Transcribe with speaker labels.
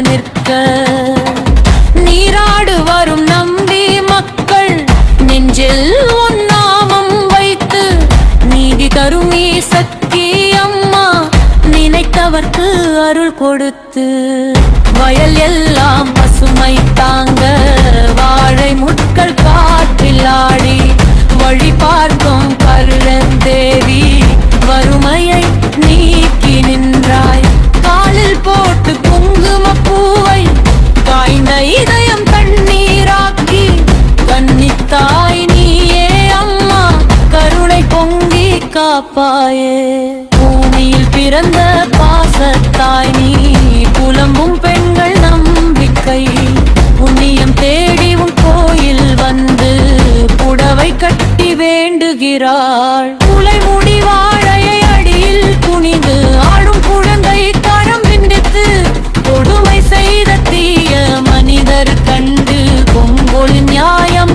Speaker 1: நிற்க நீராடு வரும் நம்பி மக்கள் நெஞ்சில் உன் நாமம் வைத்து நீதி தரும் சக்தி அம்மா நினைத்தவர்க்கு அருள் கொடுத்து வயல் எல்லாம் பசுமை தாங்க வாழை முட்கள் காற்றில் ஆடி வழி பார்க்கும் கருளந்தேவி வறுமையை நீக்கி நின்றாய் காலில் போட்டு குங்குமப்பூவை காய்ந்த இதயம் தண்ணீராக்கி கன்னித்தாய் நீயே அம்மா கருணை பொங்கி காப்பாயே பூமியில் பிறந்த பாசத்தாய் நீ புலம்பும் பெண்கள் நம்பிக்கை புண்ணியம் தேடி உன் கோயில் வந்து புடவை கட்டி வேண்டுகிறாள் முளை முடி வாழையை அடியில் குனிந்து ஆடும்